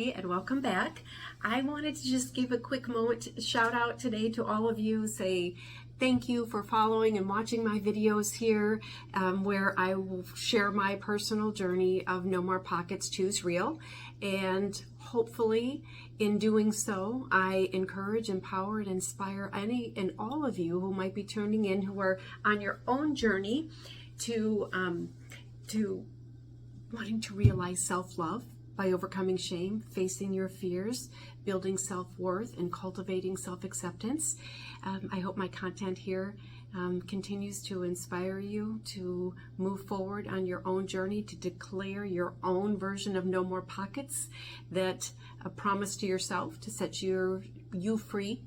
everybody, and welcome back. I wanted to just give a quick moment shout out today to all of you, say thank you for following and watching my videos here, where I will share my personal journey of No More Pockets, Choose Real. And hopefully in doing so, I encourage, empower, and inspire any and all of you who might be tuning in who are on your own journey to wanting to realize self-love by overcoming shame, facing your fears, building self-worth, and cultivating self-acceptance. I hope my content here continues to inspire you to move forward on your own journey to declare your own version of No More Pockets, that a promise to yourself to set you free,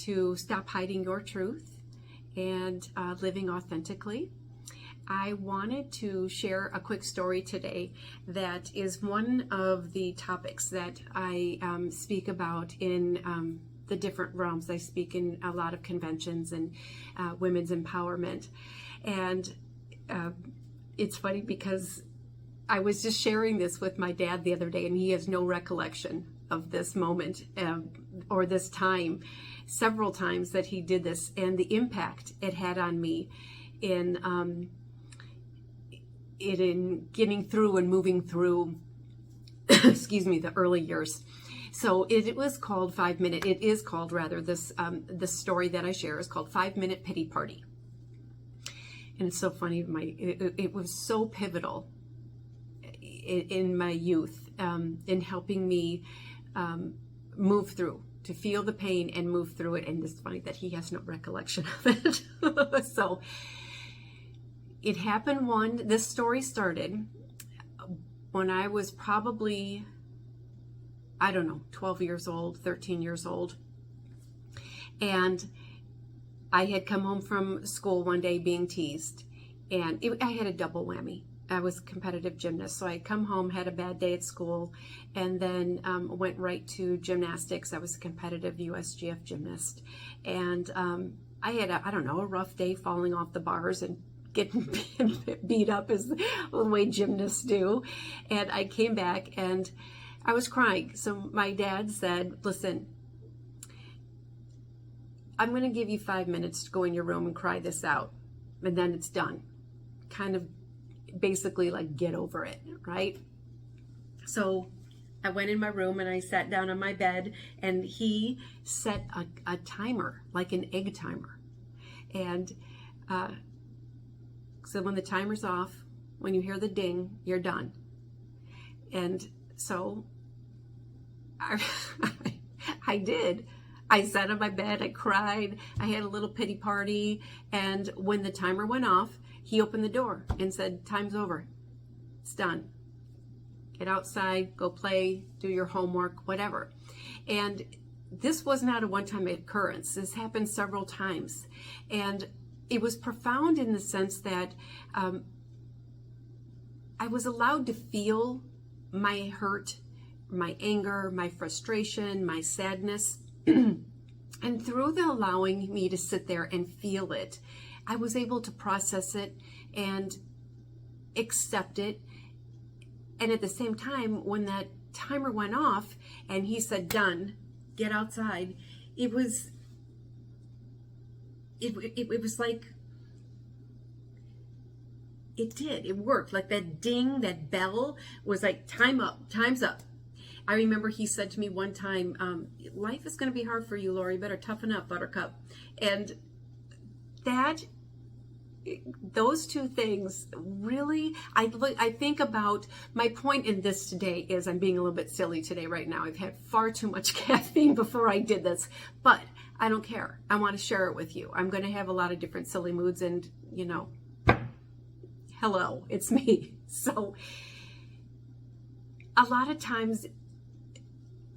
to stop hiding your truth and living authentically. I wanted to share a quick story today that is one of the topics that I speak about in the different realms. I speak in a lot of conventions and women's empowerment. And it's funny because I was just sharing this with my dad the other day, and he has no recollection of this moment or this time, several times that he did this, and the impact it had on me in getting through and moving through, excuse me, the early years. So it was called 5 Minute. It is called, rather, this story that I share is called 5 Minute Pity Party. And it's so funny. It was so pivotal in my youth, in helping me move through, to feel the pain and move through it. And it's funny that he has no recollection of it. So it happened this story started when I was probably, I don't know, 12 years old, 13 years old. And I had come home from school one day being teased, and I had a double whammy. I was a competitive gymnast, so I had come home, had a bad day at school, and then went right to gymnastics. I was a competitive USGF gymnast. And I had, a rough day falling off the bars and getting beat up as the way gymnasts do. And I came back and I was crying. So my dad said, listen, I'm going to give you 5 minutes to go in your room and cry this out, and then it's done. Kind of basically like, get over it, right? So I went in my room and I sat down on my bed, and he set a timer, like an egg timer. And so when the timer's off, when you hear the ding, you're done. And so I did. I sat on my bed, I cried, I had a little pity party, and when the timer went off, he opened the door and said, time's over. It's done. Get outside, go play, do your homework, whatever. And this was not a one-time occurrence. This happened several times. And it was profound in the sense that I was allowed to feel my hurt, my anger, my frustration, my sadness. And through the allowing me to sit there and feel it, I was able to process it and accept it. And at the same time, when that timer went off and he said, done, get outside, it was like, it worked. Like that ding, that bell was like, time up, time's up. I remember he said to me one time, life is going to be hard for you, Lori, better toughen up, buttercup. And those two things really, I think about, my point in this today is, I'm being a little bit silly today right now. I've had far too much caffeine before I did this, but I don't care. I want to share it with you. I'm going to have a lot of different silly moods, and hello, it's me. So a lot of times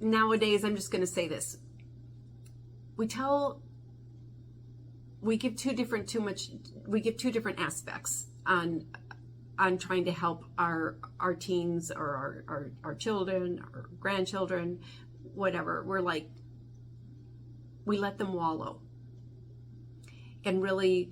nowadays, I'm just going to say this. We give two different aspects on trying to help our teens or our children or grandchildren, whatever. We're like, we let them wallow. And really,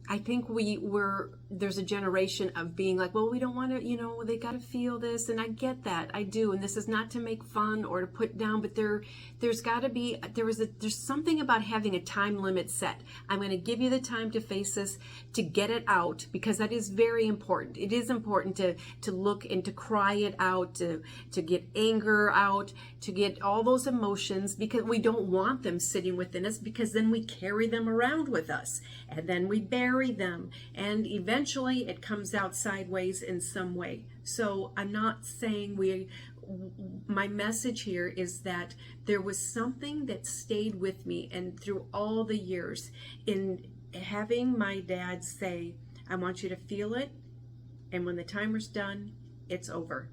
I think we're there's a generation of being like, well, we don't want to, they got to feel this. And I get that. I do. And this is not to make fun or to put down, but there's got to be, there's something about having a time limit set. I'm going to give you the time to face this, to get it out, because that is very important. It is important to look and to cry it out, to get anger out, to get all those emotions, because we don't want them sitting within us, because then we carry them around with us and then we bury them, and eventually it comes out sideways in some way. So I'm not saying my message here is that there was something that stayed with me, and through all the years, in having my dad say, I want you to feel it, and when the timer's done, it's over.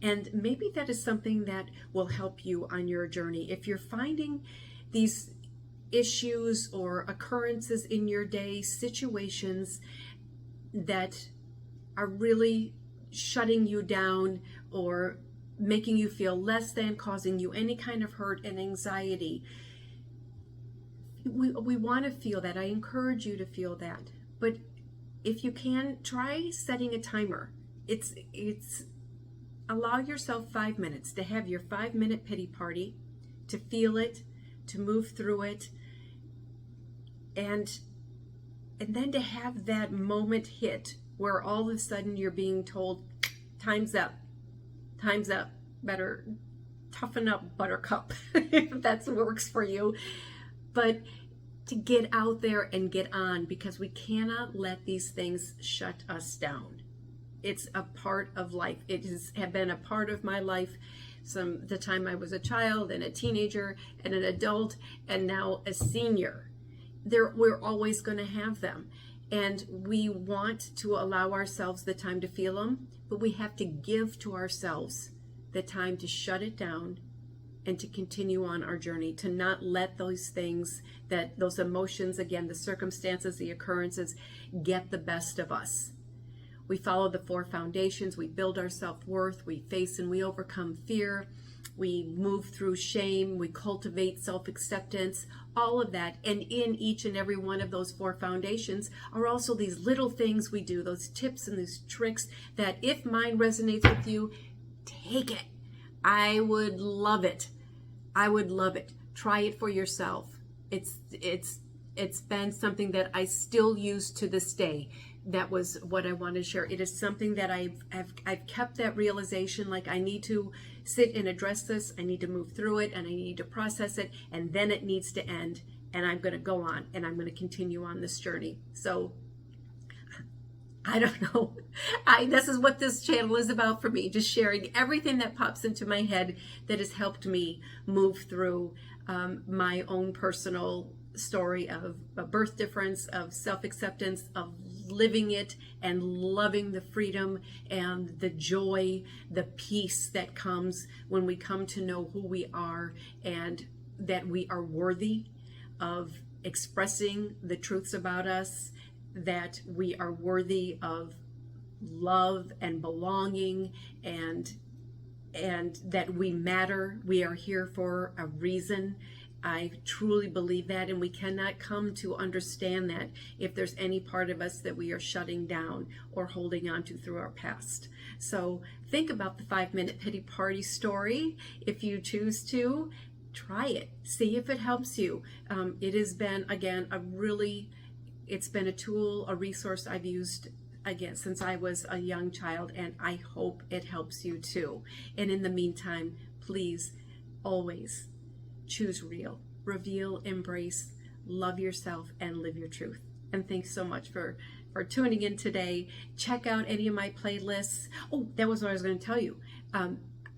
And maybe that is something that will help you on your journey. If you're finding these issues or occurrences in your day, situations that are really shutting you down or making you feel less than, causing you any kind of hurt and anxiety, we want to feel that. I encourage you to feel that. But if you can, try setting a timer. It's allow yourself 5 minutes to have your 5-minute pity party, to feel it, to move through it, and then to have that moment hit where all of a sudden you're being told, time's up, better toughen up, buttercup, if that works for you. But to get out there and get on, because we cannot let these things shut us down. It's a part of life. It has been a part of my life the time I was a child and a teenager and an adult and now a senior. We're always going to have them. And we want to allow ourselves the time to feel them, but we have to give to ourselves the time to shut it down and to continue on our journey, to not let those things, those emotions, again, the circumstances, the occurrences, get the best of us. We follow the 4 foundations. We build our self-worth. We face and we overcome fear. We move through shame. We cultivate self-acceptance, all of that. And in each and every one of those 4 foundations are also these little things we do, those tips and these tricks that if mine resonates with you, take it. I would love it. I would love it. Try it for yourself. It's been something that I still use to this day. That was what I wanted to share. It is something that I've kept that realization, like I need to sit and address this. I need to move through it and I need to process it, and then it needs to end, and I'm going to go on and I'm going to continue on this journey. So I don't know. This is what this channel is about for me, just sharing everything that pops into my head that has helped me move through my own personal story of a birth difference, of self-acceptance, of living it and loving the freedom and the joy, the peace that comes when we come to know who we are and that we are worthy of expressing the truths about us, that we are worthy of love and belonging, and that we matter. We are here for a reason. I truly believe that, and we cannot come to understand that if there's any part of us that we are shutting down or holding on to through our past. So think about the 5-minute pity party story. If you choose to, try it. See if it helps you. It has been, again, it's been a tool, a resource I've used, again, since I was a young child, and I hope it helps you too. And in the meantime, please always choose real, reveal, embrace, love yourself, and live your truth. And thanks so much for tuning in today. Check out any of my playlists. Oh, that was what I was going to tell you.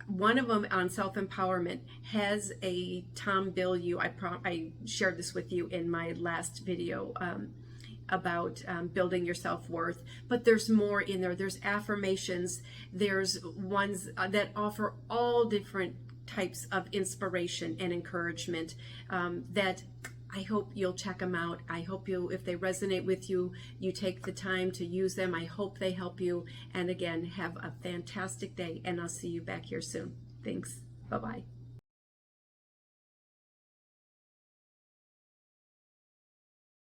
One of them on self-empowerment has a Tom Bilyeu. I shared this with you in my last video about building your self-worth, but there's more in there. There's affirmations. There's ones that offer all different types of inspiration and encouragement that I hope you'll check them out. I hope if they resonate with you, you take the time to use them. I hope they help you. And again, have a fantastic day, and I'll see you back here soon. Thanks. Bye-bye.